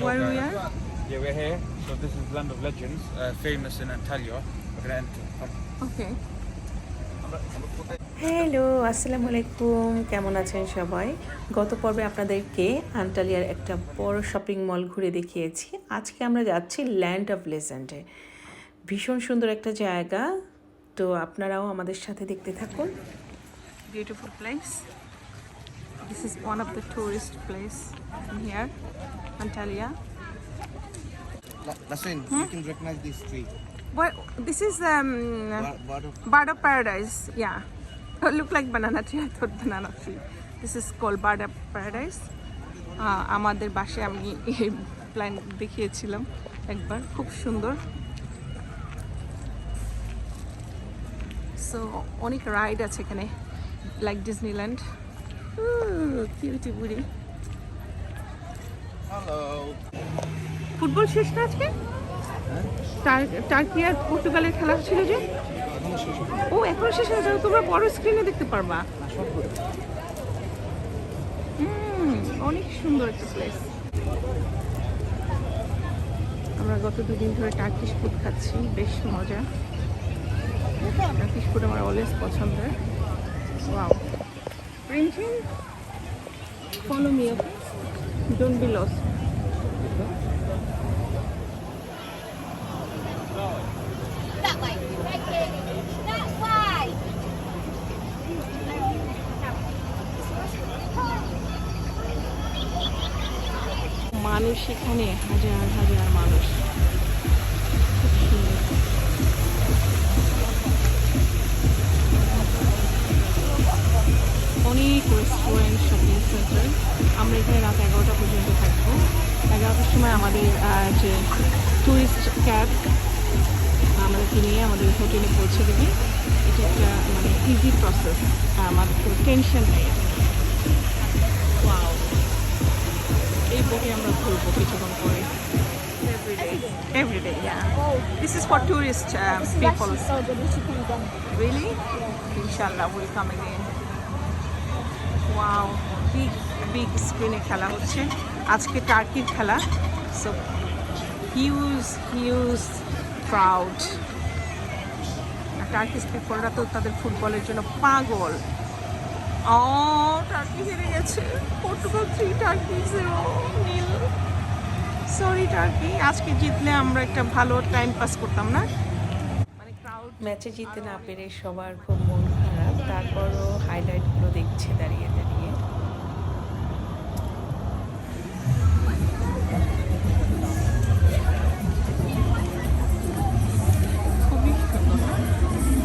where we are? Yeah, we're here. So this is Land of Legends, famous in Antalya. We're gonna enter. Okay. Hello, আসসালামু আলাইকুম। কেমন আছেন সবাই? গত পর্বে আপনাদেরকে আন্টালিয়ার একটা বড় শপিং মল ঘুরে দেখিয়েছি। আজকে আমরা যাচ্ছি ল্যান্ড অফ লেজেন্ডে। ভীষণ সুন্দর একটা জায়গা, তো আপনারাও আমাদের সাথে দেখতে থাকুন। Beautiful place. This is one of the tourist place in here, Antalya. Listen, you can recognize this tree. What? This is bird of paradise. Yeah, look like banana tree. I thought banana tree. This is called bird of paradise. আমাদের বাসায় আমি এই plan দেখিয়েছিলাম একবার, খুব সুন্দর। So অনেক ride আছে এখানে, লাইক ডিজনিল্যান্ড। কিউটি বুড়ি। Hello. ফুটবল শেষ না আজকে? টার্কি আর পর্তুগালের খেলা ছিল যে। ও এখন শেষ হয়ে যাবে, তোমরা বড় স্ক্রিনে দেখতে পারবা। অনেক সুন্দর একটা প্লেস। আমরা গত দুদিন ধরে টার্কিশ ফুড খাচ্ছি, বেশ মজা। টার্কিশ ফুড আমার অলওয়েজ পছন্দের। Wow. Printing, follow me, okay? Don't be lost. That way. Thank you. That way. মানুষ এখানে হাজার হাজার মানুষ, খুব সুন্দর। অনেক রেস্টুরেন্ট, শপিং সেন্টার। আমরা এখানে রাত 11টা পর্যন্ত থাকবো। 11টার সময় আমাদের যে ট্যুরিস্ট ক্যাব আমাদেরকে নিয়ে আমাদের হোটেলে পৌঁছে দেবে। এটা একটা মানে ইজি প্রসেস, আমাদের কোনো টেনশন নেই। ওয়াও, এই বোটে আমরা ঘুরবো কিছুক্ষণ পরে। Every day, yeah. This is for tourist people. Really? Inshallah, we'll come again. Wow, big screen এ খেলা হচ্ছে আজকে, টার্কির খেলা। So huge crowd. টার্কিশ পিপলরা তো তাদের ফুটবলের জন্য পাগল। ও, টার্কি হেরে গেছে। পর্তুগাল 3, টার্কি 0 নীল। সরি টার্কি, আজকে জিতলে আমরা একটা ভালো টাইম পাস করতাম না। মানে ক্রাউড ম্যাচে জিততে না পেরে সবার খুব মন খারাপ, তারপরও হাইলাইটগুলো দেখছে দাঁড়িয়ে দাঁড়িয়ে। খুবই সুন্দর,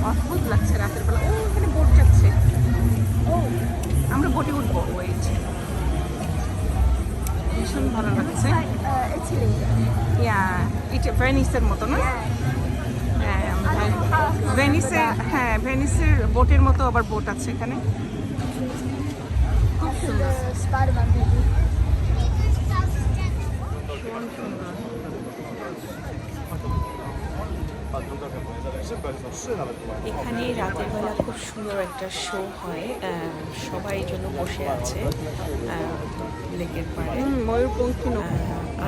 অদ্ভুত লাগছে রাতের বেলা। ও, এখানে বোট যাচ্ছে। ও, আমরা বোটে উঠবো। ওয়েট, ভীষণ ভালো লাগছে। Italy. ইয়া, এটা ভেনিসের মতো না? হ্যাঁ, ভেনিসের বোটের মতো আবার বোট আছে এখানে। খুব সুন্দর, Spider-Man movie. ভীষণ সুন্দর। এখানে রাতের বেলা খুব সুন্দর একটা শো হয়, সবাই এই জন্য বসে আছে লেকের পাড়ে। ময়ূরপঙ্খী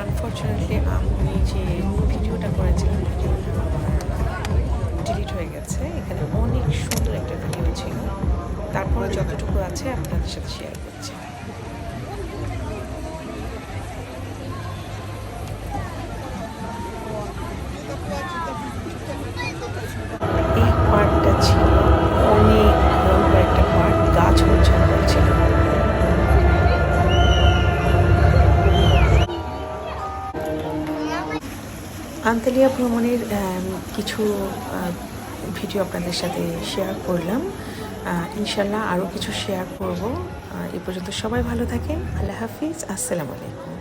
আনফর্চুনেটলি আমি যে ভিডিওটা করেছিলাম ভিডিওটা ডিলিট হয়ে গেছে। এখানে অনেক সুন্দর একটা ভিডিও ছিল, তারপরে যতটুকু আছে আপনাদের সাথে শেয়ার করছি। এই পার্কটা ছিল অনেক লম্বা একটা পার্ক, গাছ জঙ্গল ছিল। আন্তালিয়া ভ্রমণের কিছু ভিডিও আপনাদের সাথে শেয়ার করলাম, ইনশাল্লাহ আরও কিছু শেয়ার করব। এ পর্যন্ত সবাই ভালো থাকেন। আল্লাহ হাফিজ, আসসালামু আলাইকুম।